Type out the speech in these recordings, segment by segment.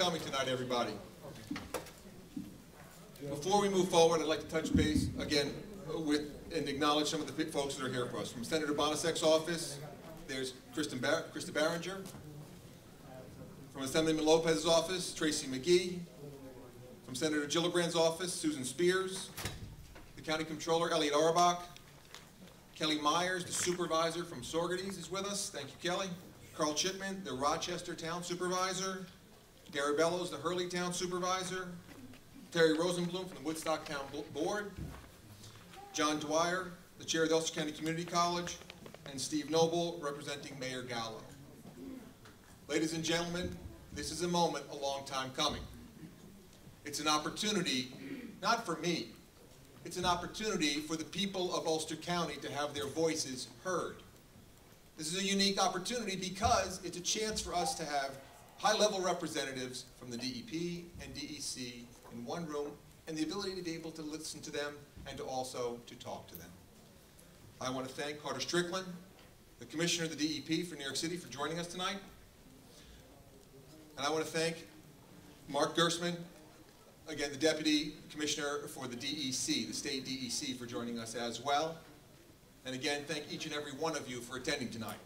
coming tonight, everybody. Before we move forward, I'd like to touch base again with and acknowledge some of the folks that are here for us. From Senator Bonasek's office, there's Krista Barringer. From Assemblyman Lopez's office, Tracy McGee. From Senator Gillibrand's office, Susan Spears. The County Comptroller, Elliot Auerbach. Kelly Myers, the supervisor from Sorgerties, is with us. Thank you, Kelly. Carl Chipman, the Rochester Town Supervisor. Gary Bellows, the Hurley Town Supervisor. Terry Rosenblum from the Woodstock Town Board. John Dwyer, the Chair of the Ulster County Community College. And Steve Noble, representing Mayor Gallo. Ladies and gentlemen, this is a moment a long time coming. It's an opportunity, not for me, it's an opportunity for the people of Ulster County to have their voices heard. This is a unique opportunity because it's a chance for us to have high-level representatives from the DEP and DEC in one room and the ability to be able to listen to them and to also to talk to them. I want to thank Carter Strickland, the Commissioner of the DEP for New York City, for joining us tonight. And I want to thank Marc Gerstman, again, the Deputy Commissioner for the DEC, the State DEC, for joining us as well. And again, thank each and every one of you for attending tonight.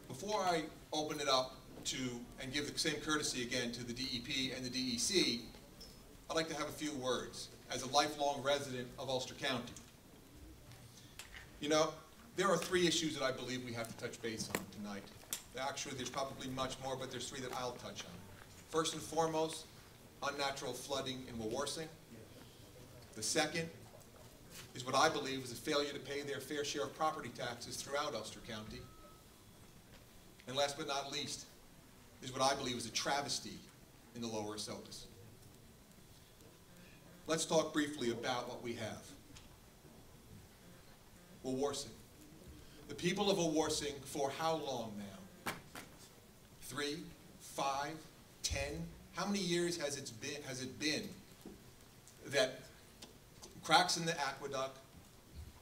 Before I open it up to, and give the same courtesy again to the DEP and the DEC, I'd like to have a few words as a lifelong resident of Ulster County. You know, there are three issues that I believe we have to touch base on tonight. Actually, there's probably much more, but there's three that I'll touch on. First and foremost, unnatural flooding in Wawarsing. The second is what I believe is a failure to pay their fair share of property taxes throughout Ulster County. And last but not least is what I believe is a travesty in the lower Esopus. Let's talk briefly about what we have. Wawarsing. The people of Wawarsing, for how long now? 3, 5, 10? How many years has it been that cracks in the aqueduct,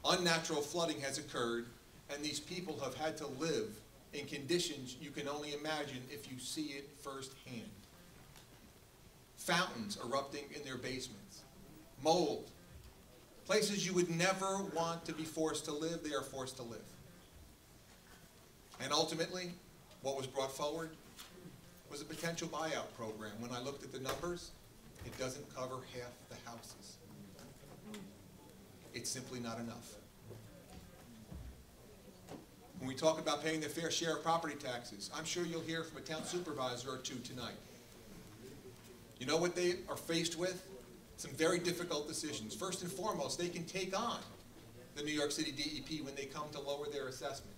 unnatural flooding has occurred, and these people have had to live in conditions you can only imagine if you see it firsthand? Fountains erupting in their basements, mold, places you would never want to be forced to live, they are forced to live. And ultimately, what was brought forward was a potential buyout program. When I looked at the numbers, it doesn't cover half the houses. It's simply not enough. When we talk about paying their fair share of property taxes, I'm sure you'll hear from a town supervisor or two tonight. You know what they are faced with? Some very difficult decisions. First and foremost, they can take on the New York City DEP when they come to lower their assessment.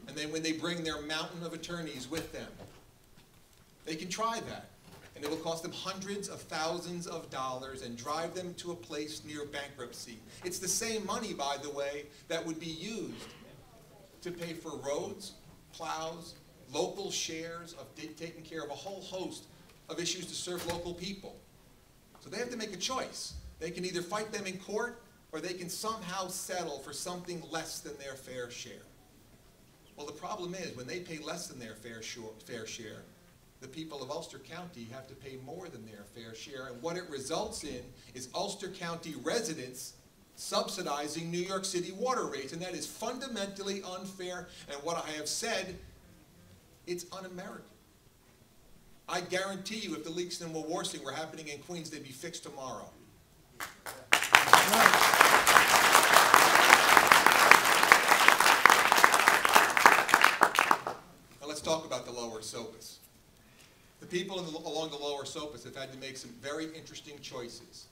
And then when they bring their mountain of attorneys with them, they can try that. And it will cost them hundreds of thousands of dollars and drive them to a place near bankruptcy. It's the same money, by the way, that would be used to pay for roads, plows, local shares of taking care of a whole host of issues to serve local people. So they have to make a choice. They can either fight them in court or they can somehow settle for something less than their fair share. Well, the problem is when they pay less than their fair share, the people of Ulster County have to pay more than their fair share, and what it results in is Ulster County residents subsidizing New York City water rates, and that is fundamentally unfair, and what I have said, it's un-American. I guarantee you if the leaks in Wawarsing were happening in Queens, they'd be fixed tomorrow. Now let's talk about the lower Esopus. The people along the lower Esopus have had to make some very interesting choices.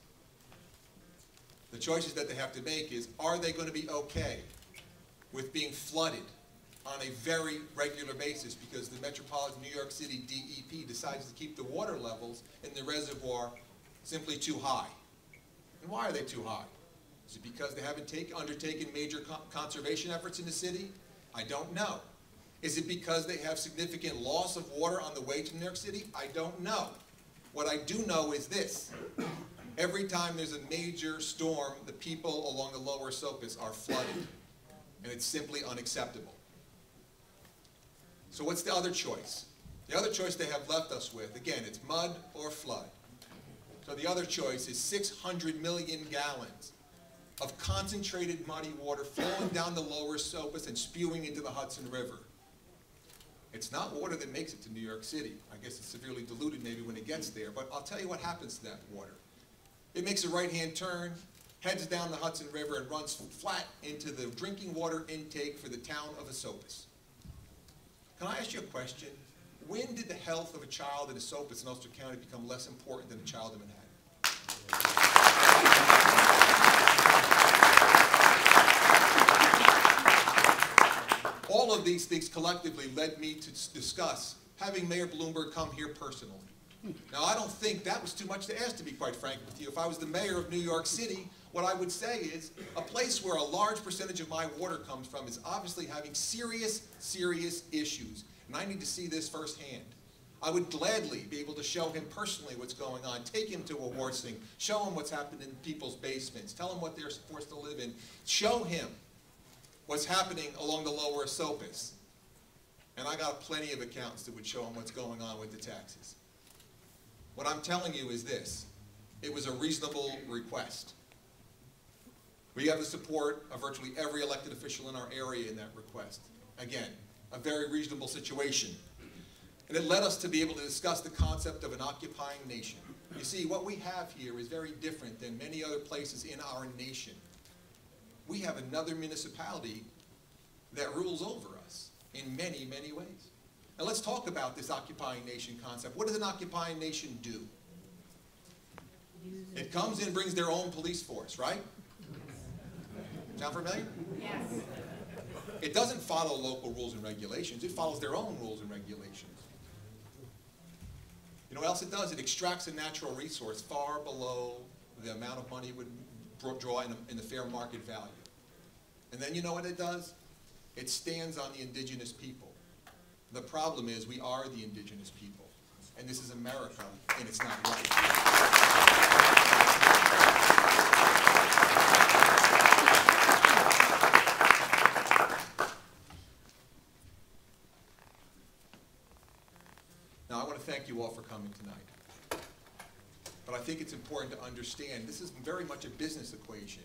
The choices that they have to make is, are they going to be okay with being flooded on a very regular basis because the Metropolitan New York City DEP decides to keep the water levels in the reservoir simply too high? And why are they too high? Is it because they haven't undertaken major conservation efforts in the city? I don't know. Is it because they have significant loss of water on the way to New York City? I don't know. What I do know is this. Every time there's a major storm, the people along the lower Esopus are flooded. And it's simply unacceptable. So what's the other choice? The other choice they have left us with, again, it's mud or flood. So the other choice is 600 million gallons of concentrated muddy water flowing down the lower Esopus and spewing into the Hudson River. It's not water that makes it to New York City. I guess it's severely diluted maybe when it gets there, but I'll tell you what happens to that water. It makes a right-hand turn, heads down the Hudson River, and runs flat into the drinking water intake for the town of Esopus. Can I ask you a question? When did the health of a child in Esopus in Ulster County become less important than a child in Manhattan? All of these things collectively led me to discuss having Mayor Bloomberg come here personally. Now, I don't think that was too much to ask, to be quite frank with you. If I was the mayor of New York City, what I would say is a place where a large percentage of my water comes from is obviously having serious, serious issues. And I need to see this firsthand. I would gladly be able to show him personally what's going on, take him to Wawarsing, show him what's happened in people's basements, tell him what they're forced to live in, show him what's happening along the lower Esopus. And I got plenty of accounts that would show him what's going on with the taxes. What I'm telling you is this: it was a reasonable request. We have the support of virtually every elected official in our area in that request. Again, a very reasonable situation. And it led us to be able to discuss the concept of an occupying nation. You see, what we have here is very different than many other places in our nation. We have another municipality that rules over us in many, many ways. Now let's talk about this occupying nation concept. What does an occupying nation do? It comes in, brings their own police force, right? Sound familiar? Yes. It doesn't follow local rules and regulations. It follows their own rules and regulations. You know what else it does? It extracts a natural resource far below the amount of money it would draw in the fair market value. And then you know what it does? It stands on the indigenous people. The problem is we are the indigenous people. And this is America, and it's not right. Now, I want to thank you all for coming tonight. But I think it's important to understand this is very much a business equation.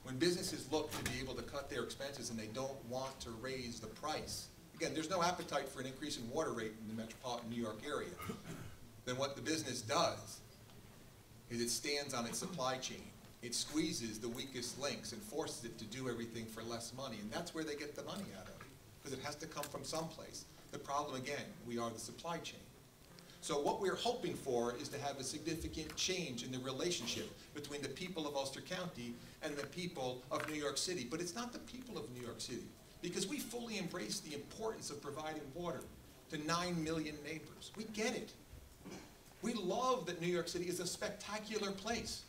When businesses look to be able to cut their expenses and they don't want to raise the price, again, there's no appetite for an increase in water rate in the metropolitan New York area, then what the business does is it stands on its supply chain. It squeezes the weakest links and forces it to do everything for less money, and that's where they get the money out of it, because it has to come from someplace. The problem, again, we are the supply chain. So what we're hoping for is to have a significant change in the relationship between the people of Ulster County and the people of New York City. But it's not the people of New York City, because we fully embrace the importance of providing water to 9 million neighbors. We get it. We love that New York City is a spectacular place.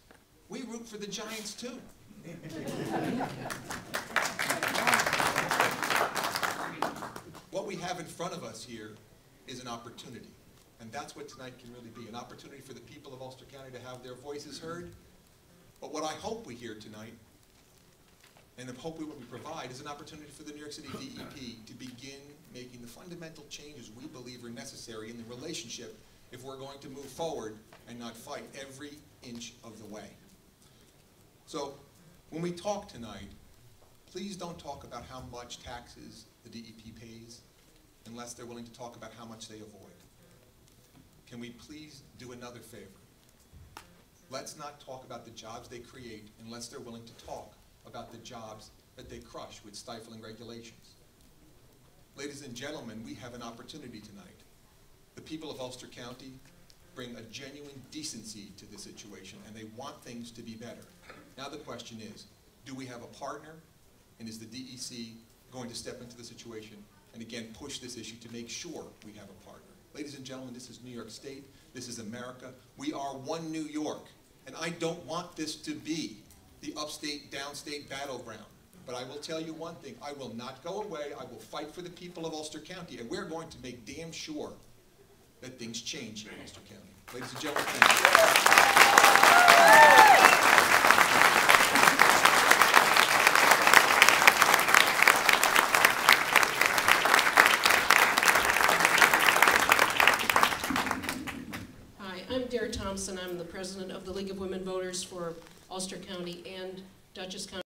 We root for the Giants too. What we have in front of us here is an opportunity. And that's what tonight can really be, an opportunity for the people of Ulster County to have their voices heard. But what I hope we hear tonight, and the hope what we provide, is an opportunity for the New York City DEP to begin making the fundamental changes we believe are necessary in the relationship if we're going to move forward and not fight every inch of the way. So when we talk tonight, please don't talk about how much taxes the DEP pays unless they're willing to talk about how much they avoid. Can we please do another favor? Let's not talk about the jobs they create unless they're willing to talk about the jobs that they crush with stifling regulations. Ladies and gentlemen, we have an opportunity tonight. The people of Ulster County bring a genuine decency to the situation, and they want things to be better. Now the question is, do we have a partner, and is the DEC going to step into the situation and again push this issue to make sure we have a partner? Ladies and gentlemen, this is New York State. This is America. We are one New York. And I don't want this to be the upstate, downstate battleground. But I will tell you one thing. I will not go away. I will fight for the people of Ulster County. And we're going to make damn sure that things change here in Ulster County. Ladies and gentlemen, thank you. Thompson. I'm the president of the League of Women Voters for Ulster County and Dutchess County.